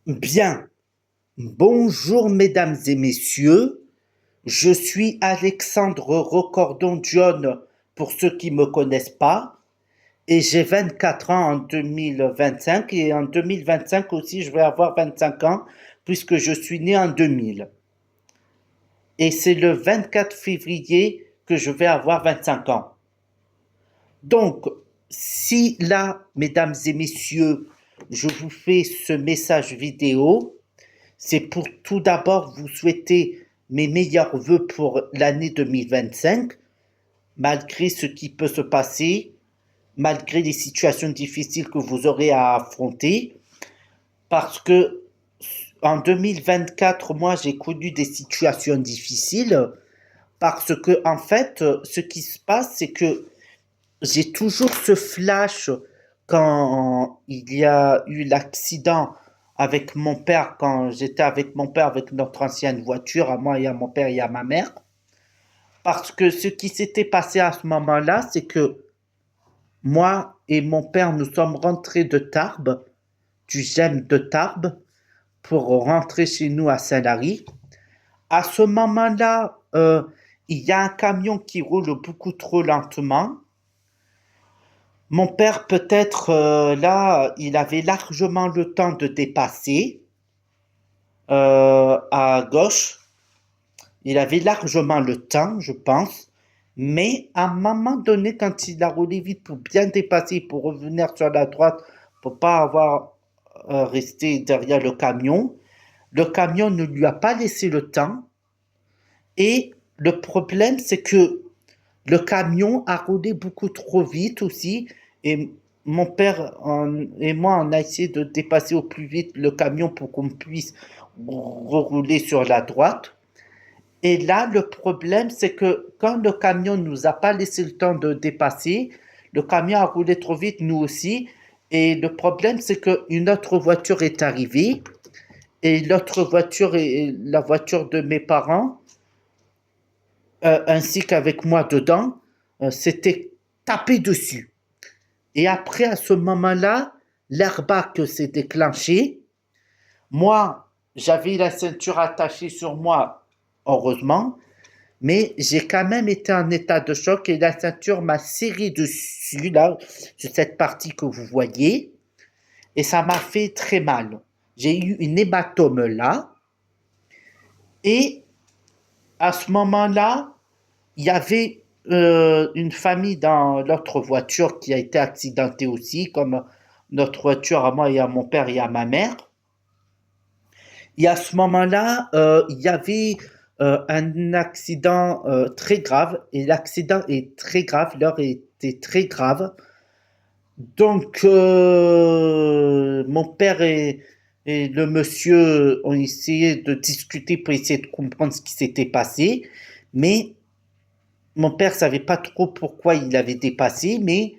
Bien, bonjour mesdames et messieurs, je suis Alexandre Recordon-John pour ceux qui ne me connaissent pas et j'ai 24 ans en 2025 et en 2025 aussi je vais avoir 25 ans puisque je suis né en 2000 et c'est le 24 février que je vais avoir 25 ans. Donc, si là, mesdames et messieurs, je vous fais ce message vidéo, c'est pour tout d'abord vous souhaiter mes meilleurs voeux pour l'année 2025, malgré ce qui peut se passer, malgré les situations difficiles que vous aurez à affronter, parce que en 2024, moi, j'ai connu des situations difficiles, parce que, en fait, ce qui se passe, c'est que j'ai toujours ce flash quand il y a eu l'accident avec mon père, quand j'étais avec mon père avec notre ancienne voiture, à moi et à mon père et à ma mère. Parce que ce qui s'était passé à ce moment-là, c'est que moi et mon père, nous sommes rentrés de Tarbes, du GEM de Tarbes, pour rentrer chez nous à Saint-Lary. À ce moment-là, il y a un camion qui roule beaucoup trop lentement. Mon père, peut-être là, il avait largement le temps de dépasser à gauche. Il avait largement le temps, je pense. Mais à un moment donné, quand il a roulé vite pour bien dépasser, pour revenir sur la droite, pour pas avoir resté derrière le camion ne lui a pas laissé le temps. Et le problème, c'est que le camion a roulé beaucoup trop vite aussi. Et mon père et moi, on a essayé de dépasser au plus vite le camion pour qu'on puisse rouler sur la droite. Et là, le problème, c'est que quand le camion ne nous a pas laissé le temps de dépasser, le camion a roulé trop vite, nous aussi. Et le problème, c'est qu'une autre voiture est arrivée. Et l'autre voiture est la voiture de mes parents, ainsi qu'avec moi dedans, s'était tapé dessus. Et après, à ce moment-là, l'airbag s'est déclenché. Moi, j'avais la ceinture attachée sur moi, heureusement, mais j'ai quand même été en état de choc et la ceinture m'a serré dessus, là, sur cette partie que vous voyez, et ça m'a fait très mal. J'ai eu une hématome là, et à ce moment-là, il y avait une famille dans l'autre voiture qui a été accidentée aussi, comme notre voiture à moi et à mon père et à ma mère. Et à ce moment-là, il y avait un accident très grave, et l'accident est très grave, l'heure était très grave. Donc, mon père et le monsieur ont essayé de discuter pour essayer de comprendre ce qui s'était passé, mais mon père savait pas trop pourquoi il avait dépassé, mais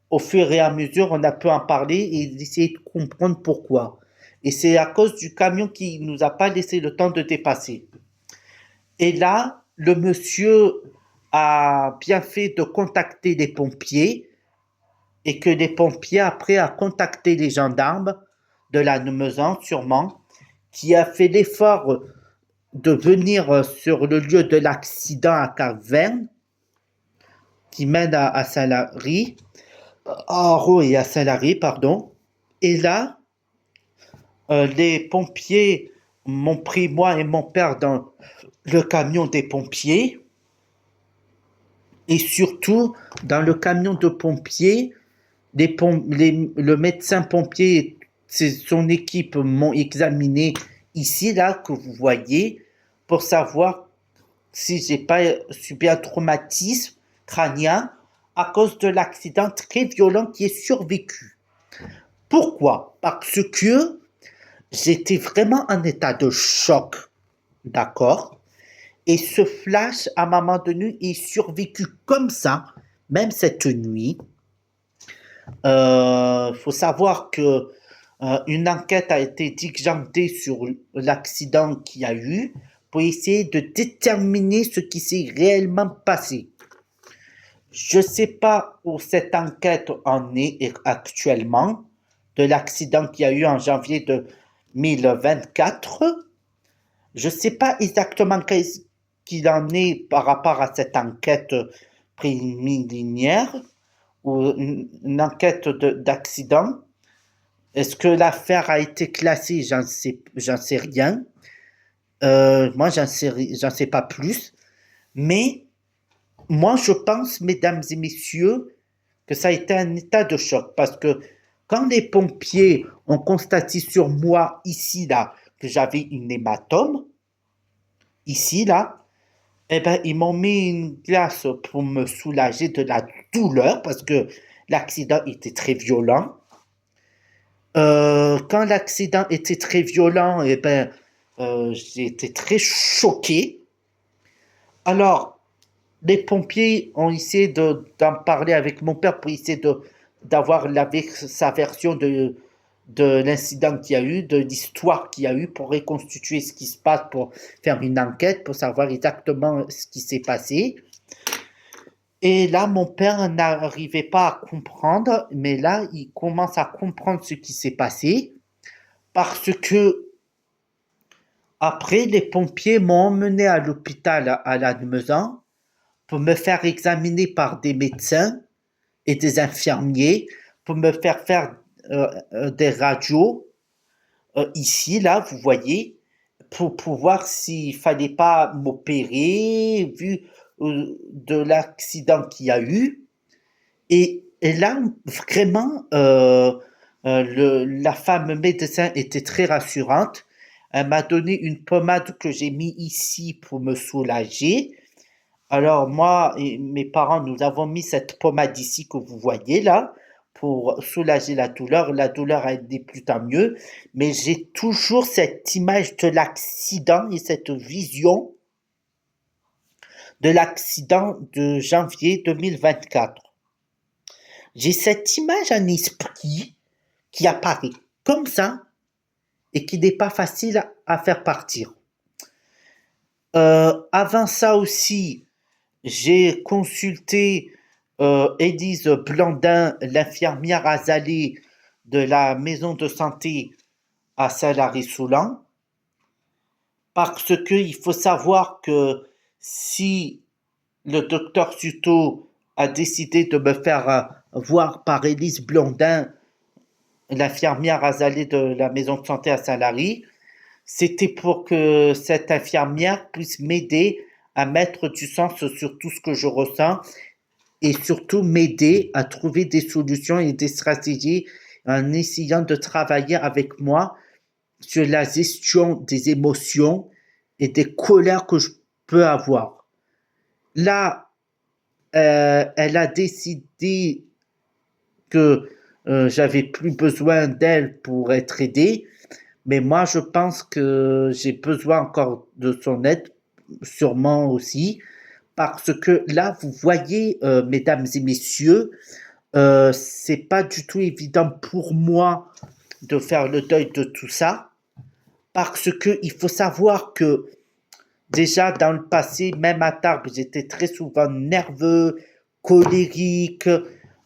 au fur et à mesure, on a pu en parler et essayer de comprendre pourquoi. Et c'est à cause du camion qui nous a pas laissé le temps de dépasser. Et là, le monsieur a bien fait de contacter les pompiers et que les pompiers après a contacté les gendarmes de la Meuse sûrement, qui a fait l'effort de venir sur le lieu de l'accident à Caverne, qui mène à Saint-Lary, à Aro et à Saint-Lary, pardon. Et là, les pompiers m'ont pris, moi et mon père, dans le camion des pompiers. Et surtout, dans le camion de pompiers, le médecin pompier et son équipe m'ont examiné ici, là, que vous voyez, pour savoir si j'ai pas subi un traumatisme crânien à cause de l'accident très violent qui est survécu. Pourquoi? Parce que j'étais vraiment en état de choc, d'accord? Et ce flash, à un moment donné, est survécu comme ça, même cette nuit. Faut savoir que une enquête a été diligentée sur l'accident qu'il y a eu pour essayer de déterminer ce qui s'est réellement passé. Je ne sais pas où cette enquête en est actuellement de l'accident qu'il y a eu en janvier de 2024. Je ne sais pas exactement qu'est-ce qu'il en est par rapport à cette enquête préliminaire ou une enquête d'accident. Est-ce que l'affaire a été classée? J'en sais rien. Moi, j'en sais pas plus. Mais moi, je pense, mesdames et messieurs, que ça a été un état de choc parce que quand les pompiers ont constaté sur moi, ici, là, que j'avais une hématome, ici, là, eh ben, ils m'ont mis une glace pour me soulager de la douleur parce que l'accident était très violent. Quand l'accident était très violent, eh ben, j'ai été très choqué. Alors, les pompiers ont essayé d'en parler avec mon père pour essayer d'avoir sa version de l'incident qu'il y a eu, de l'histoire qu'il y a eu, pour reconstituer ce qui se passe, pour faire une enquête, pour savoir exactement ce qui s'est passé. Et là, mon père n'arrivait pas à comprendre, mais là, il commence à comprendre ce qui s'est passé, parce que après, les pompiers m'ont emmené à l'hôpital à Lannemezan pour me faire examiner par des médecins et des infirmiers, pour me faire des radios, ici, là, vous voyez, pour voir s'il fallait pas m'opérer, vu de l'accident qu'il y a eu. Et là, vraiment, la femme médecin était très rassurante. Elle m'a donné une pommade que j'ai mis ici pour me soulager. Alors moi et mes parents, nous avons mis cette pommade ici que vous voyez là pour soulager la douleur. La douleur a été plus tant mieux, mais j'ai toujours cette image de l'accident et cette vision de l'accident de janvier 2024. J'ai cette image en esprit qui apparaît comme ça et qui n'est pas facile à faire partir. Avant ça aussi, j'ai consulté Élise Blandin, l'infirmière Azalée de la maison de santé à Saint-Lary-Soulan, parce qu'il faut savoir que si le docteur Suto a décidé de me faire voir par Élise Blondin, l'infirmière Azalée de la maison de santé à Saint-Lary, c'était pour que cette infirmière puisse m'aider à mettre du sens sur tout ce que je ressens et surtout m'aider à trouver des solutions et des stratégies en essayant de travailler avec moi sur la gestion des émotions et des colères que je peux avoir. Là, elle a décidé que j'avais plus besoin d'elle pour être aidé, mais moi je pense que j'ai besoin encore de son aide, sûrement aussi, parce que là, vous voyez, mesdames et messieurs, c'est pas du tout évident pour moi de faire le deuil de tout ça, parce que il faut savoir que déjà dans le passé, même à Tarbes, j'étais très souvent nerveux, colérique,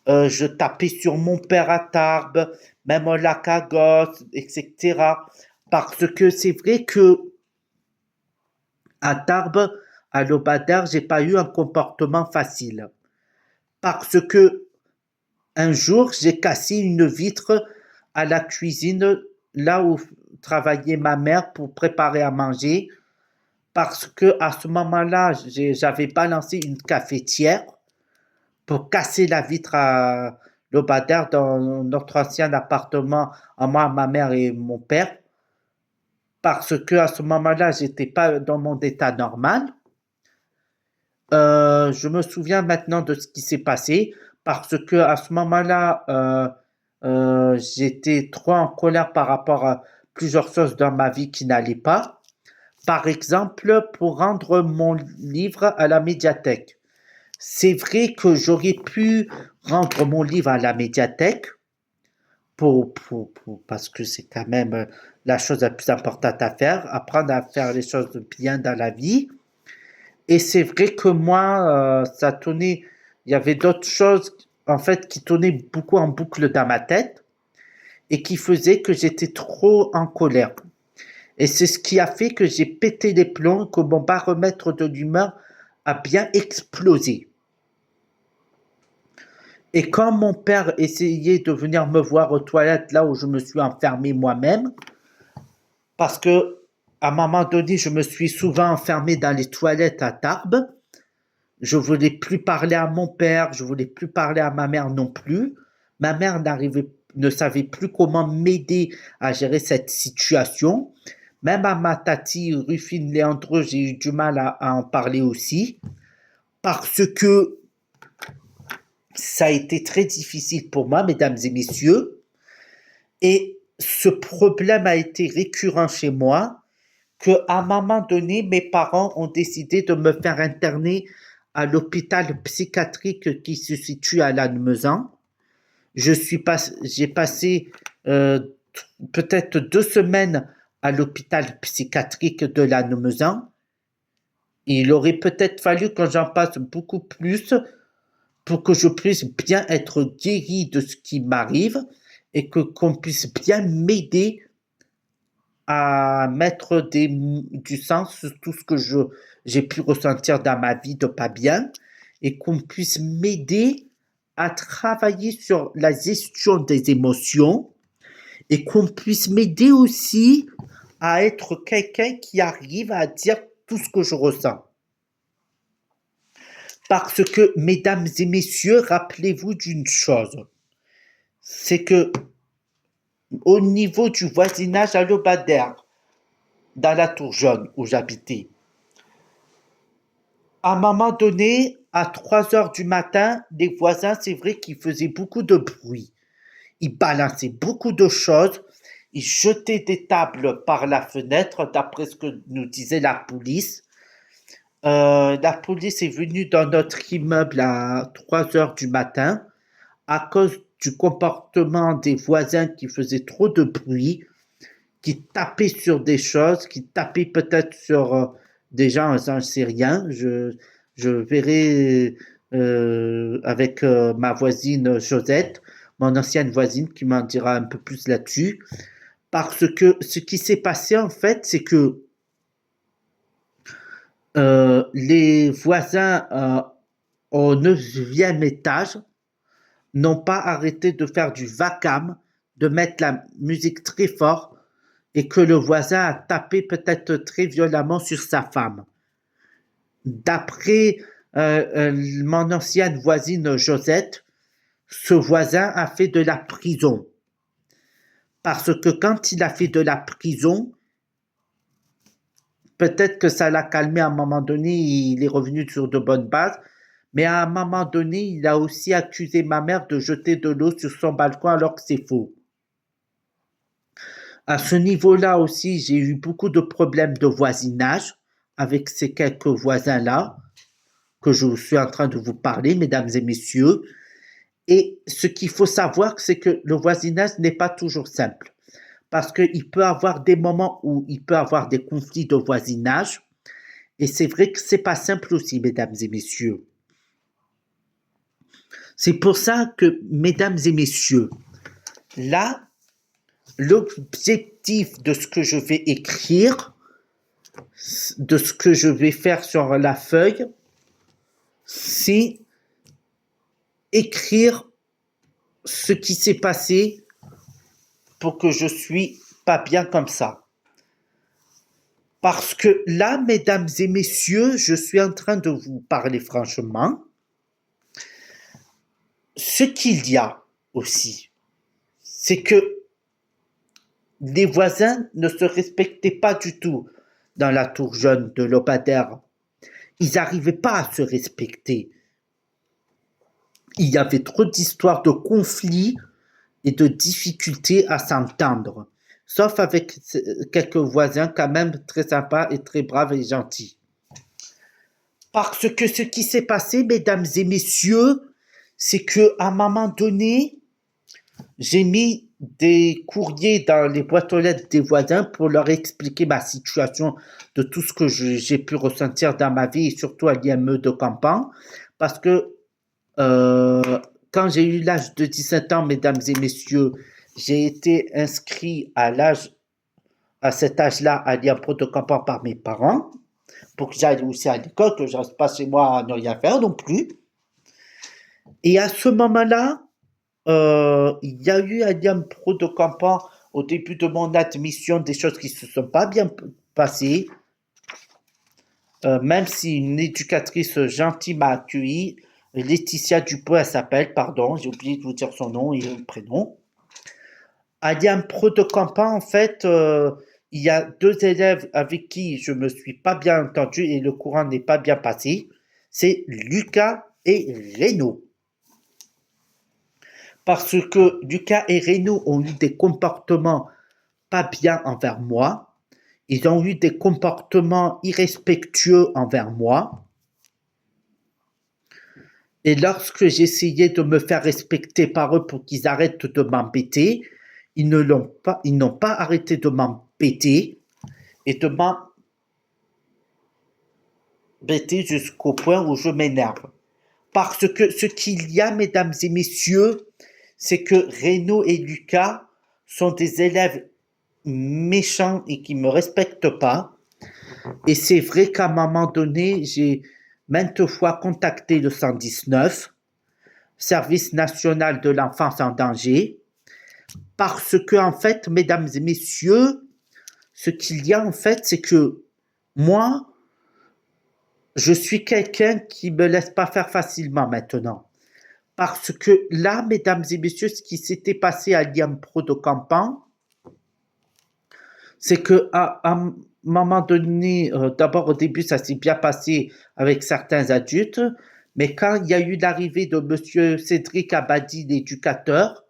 je tapais sur mon père à Tarbes, même au lac à Gosse, etc. Parce que c'est vrai que à Tarbes, à l'Obadère, j'ai pas eu un comportement facile. Parce que un jour, j'ai cassé une vitre à la cuisine, là où travaillait ma mère pour préparer à manger, parce que à ce moment-là, j'avais balancé une cafetière pour casser la vitre à l'Obadère dans notre ancien appartement, à moi, ma mère et mon père, parce que à ce moment-là, j'étais pas dans mon état normal. Je me souviens maintenant de ce qui s'est passé parce que à ce moment-là, j'étais trop en colère par rapport à plusieurs choses dans ma vie qui n'allaient pas. Par exemple, pour rendre mon livre à la médiathèque. C'est vrai que j'aurais pu rendre mon livre à la médiathèque parce que c'est quand même la chose la plus importante à faire, apprendre à faire les choses bien dans la vie. Et c'est vrai que moi, ça tournait, il y avait d'autres choses en fait qui tournaient beaucoup en boucle dans ma tête. et qui faisait que j'étais trop en colère. Et c'est ce qui a fait que j'ai pété les plombs, que mon baromètre de l'humeur a bien explosé. Et quand mon père essayait de venir me voir aux toilettes, là où je me suis enfermé moi-même, parce que à un moment donné, je me suis souvent enfermé dans les toilettes à Tarbes. Je voulais plus parler à mon père, je voulais plus parler à ma mère non plus. Ma mère ne savait plus comment m'aider à gérer cette situation. Même à ma tati Rufine Léandre, j'ai eu du mal à en parler aussi, parce que ça a été très difficile pour moi, mesdames et messieurs. Et ce problème a été récurrent chez moi, qu'à un moment donné, mes parents ont décidé de me faire interner à l'hôpital psychiatrique qui se situe à Lannemezan. J'ai passé euh, peut-être 2 semaines à l'hôpital psychiatrique de Lannemezan. Il aurait peut-être fallu que j'en passe beaucoup plus pour que je puisse bien être guéri de ce qui m'arrive et que qu'on puisse bien m'aider à mettre du sens sur tout ce que j'ai pu ressentir dans ma vie de pas bien et qu'on puisse m'aider à travailler sur la gestion des émotions et qu'on puisse m'aider aussi à être quelqu'un qui arrive à dire tout ce que je ressens. Parce que, mesdames et messieurs, rappelez-vous d'une chose, c'est que au niveau du voisinage à Lobadère, dans la tour jaune où j'habitais, à un moment donné, à 3 heures du matin, les voisins, c'est vrai qu'ils faisaient beaucoup de bruit. Ils balançaient beaucoup de choses. Ils jetaient des tables par la fenêtre, d'après ce que nous disait la police. La police est venue dans notre immeuble à 3 heures du matin à cause du comportement des voisins qui faisaient trop de bruit, qui tapaient sur des choses, qui tapaient peut-être sur des gens, j'en sais rien. Je verrai avec ma voisine Josette, mon ancienne voisine, qui m'en dira un peu plus là-dessus. Parce que ce qui s'est passé en fait, c'est que les voisins au 9e étage n'ont pas arrêté de faire du vacarme, de mettre la musique très fort et que le voisin a tapé peut-être très violemment sur sa femme. D'après mon ancienne voisine Josette, ce voisin a fait de la prison. Parce que quand il a fait de la prison, peut-être que ça l'a calmé à un moment donné, il est revenu sur de bonnes bases, mais à un moment donné, il a aussi accusé ma mère de jeter de l'eau sur son balcon alors que c'est faux. À ce niveau-là aussi, j'ai eu beaucoup de problèmes de voisinage avec ces quelques voisins-là que je suis en train de vous parler, mesdames et messieurs. Et ce qu'il faut savoir, c'est que le voisinage n'est pas toujours simple. Parce qu'il peut y avoir des moments où il peut y avoir des conflits de voisinage. Et c'est vrai que c'est pas simple aussi, mesdames et messieurs. C'est pour ça que, mesdames et messieurs, là, l'objectif de ce que je vais écrire, de ce que je vais faire sur la feuille, c'est écrire ce qui s'est passé pour que je suis pas bien comme ça. Parce que là, mesdames et messieurs, je suis en train de vous parler franchement. Ce qu'il y a aussi, c'est que les voisins ne se respectaient pas du tout dans la tour jaune de Lobadère. Ils n'arrivaient pas à se respecter. Il y avait trop d'histoires de conflits et de difficultés à s'entendre. Sauf avec quelques voisins quand même très sympas et très braves et gentils. Parce que ce qui s'est passé, mesdames et messieurs, c'est qu'à un moment donné, j'ai mis des courriers dans les boîtes aux lettres des voisins pour leur expliquer ma situation de tout ce que j'ai pu ressentir dans ma vie et surtout à l'IME de Campan. Parce que quand j'ai eu l'âge de 17 ans, mesdames et messieurs, j'ai été inscrit à cet âge-là à Lyon Pro de Campan par mes parents pour que j'aille aussi à l'école, que je reste pas chez moi à ne rien faire non plus. Et à ce moment-là, il y a eu à Lyon Pro de Campan au début de mon admission des choses qui se sont pas bien passées. Même si une éducatrice gentille m'a accueilli, Laetitia Dupont, elle s'appelle, pardon, j'ai oublié de vous dire son nom et le prénom. À Lyon Pro de Campan, en fait, il y a deux élèves avec qui je me suis pas bien entendu et le courant n'est pas bien passé. C'est Lucas et Renaud. Parce que Lucas et Renaud ont eu des comportements pas bien envers moi. Ils ont eu des comportements irrespectueux envers moi. Et lorsque j'essayais de me faire respecter par eux pour qu'ils arrêtent de m'embêter, ils n'ont pas arrêté de m'embêter et de m'embêter jusqu'au point où je m'énerve. Parce que ce qu'il y a, mesdames et messieurs, c'est que Renaud et Lucas sont des élèves méchants et qui me respectent pas. Et c'est vrai qu'à un moment donné, j'ai maintes fois contacté le 119, Service national de l'enfance en danger, parce que, en fait, mesdames et messieurs, ce qu'il y a, en fait, c'est que moi, je suis quelqu'un qui me laisse pas faire facilement maintenant. Parce que là, mesdames et messieurs, ce qui s'était passé à Lyon Pro de Campan, c'est que à un moment donné, d'abord au début, ça s'est bien passé avec certains adultes, mais quand il y a eu l'arrivée de Monsieur Cédric Abadi, l'éducateur,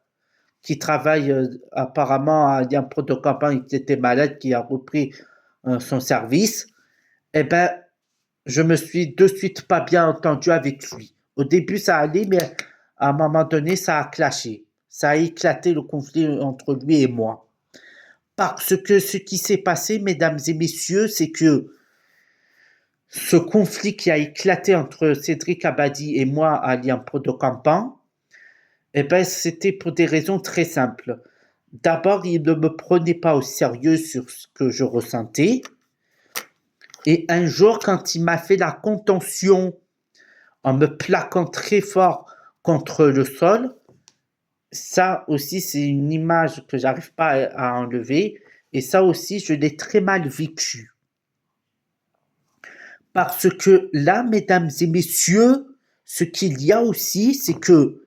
qui travaille apparemment à Lyon Pro de Campan et qui était malade, qui a repris son service, eh ben, je me suis de suite pas bien entendu avec lui. Au début, ça allait, mais à un moment donné, ça a clashé. Ça a éclaté le conflit entre lui et moi. Parce que ce qui s'est passé, mesdames et messieurs, c'est que ce conflit qui a éclaté entre Cédric Abadi et moi à Lyon Pro de Campan, eh ben, c'était pour des raisons très simples. D'abord, il ne me prenait pas au sérieux sur ce que je ressentais. Et un jour, quand il m'a fait la contention en me plaquant très fort contre le sol, ça aussi, c'est une image que j'arrive pas à enlever. Et ça aussi, je l'ai très mal vécu. Parce que là, mesdames et messieurs, ce qu'il y a aussi, c'est que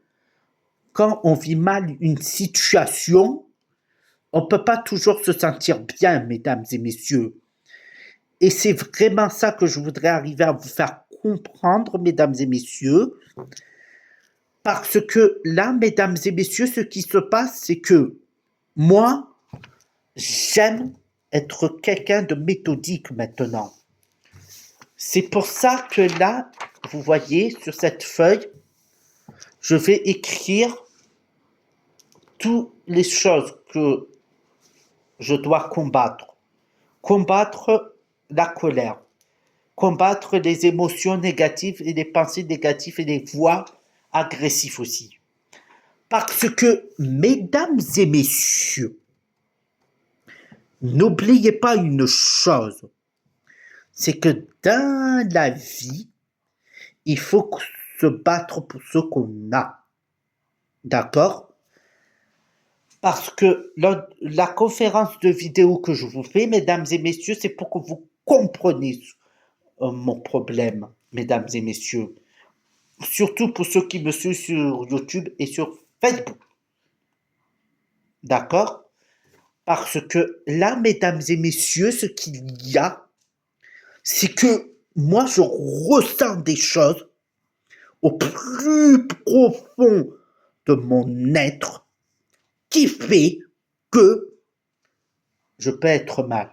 quand on vit mal une situation, on ne peut pas toujours se sentir bien, mesdames et messieurs. Et c'est vraiment ça que je voudrais arriver à vous faire comprendre, mesdames et messieurs. Parce que là, mesdames et messieurs, ce qui se passe, c'est que moi, j'aime être quelqu'un de méthodique maintenant. C'est pour ça que là, vous voyez, sur cette feuille, je vais écrire toutes les choses que je dois combattre. Combattre la colère, combattre les émotions négatives et les pensées négatives et les voix agressives aussi. Parce que, mesdames et messieurs, n'oubliez pas une chose, c'est que dans la vie, il faut se battre pour ce qu'on a. D'accord? Parce que la conférence de vidéo que je vous fais, mesdames et messieurs, c'est pour que vous compreniez mon problème, mesdames et messieurs. Surtout pour ceux qui me suivent sur YouTube et sur Facebook. D'accord? Parce que là, mesdames et messieurs, ce qu'il y a, c'est que moi, je ressens des choses au plus profond de mon être qui fait que je peux être mal.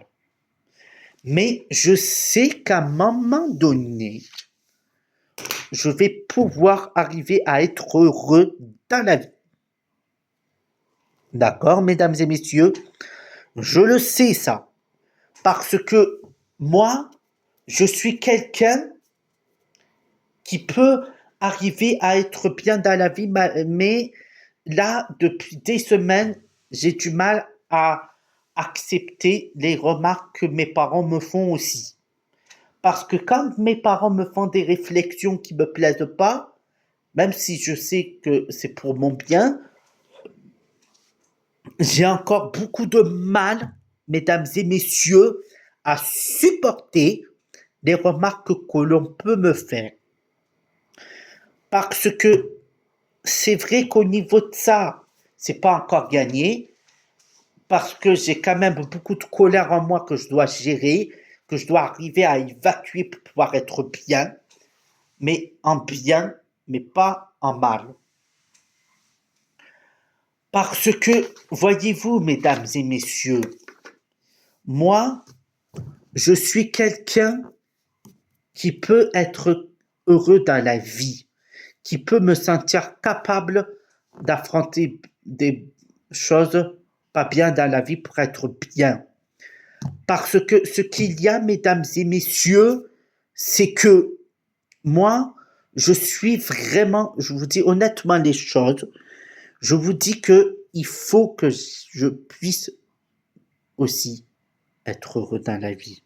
Mais je sais qu'à un moment donné, je vais pouvoir arriver à être heureux dans la vie. D'accord, mesdames et messieurs? Je le sais ça. Parce que moi, je suis quelqu'un qui peut arriver à être bien dans la vie, mais là, depuis des semaines, j'ai du mal à accepter les remarques que mes parents me font aussi. Parce que quand mes parents me font des réflexions qui me plaisent pas, même si je sais que c'est pour mon bien, j'ai encore beaucoup de mal, mesdames et messieurs, à supporter les remarques que l'on peut me faire. Parce que c'est vrai qu'au niveau de ça, c'est pas encore gagné, parce que j'ai quand même beaucoup de colère en moi que je dois gérer, que je dois arriver à évacuer pour pouvoir être bien, mais en bien, mais pas en mal. Parce que, voyez-vous, mesdames et messieurs, moi, je suis quelqu'un qui peut être heureux dans la vie, qui peut me sentir capable d'affronter des choses pas bien dans la vie pour être bien. Parce que ce qu'il y a, mesdames et messieurs, c'est que moi, je suis vraiment, je vous dis honnêtement les choses, je vous dis que il faut que je puisse aussi être heureux dans la vie.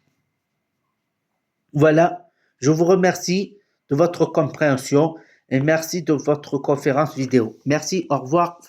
Voilà, je vous remercie de votre compréhension et merci de votre conférence vidéo. Merci, au revoir.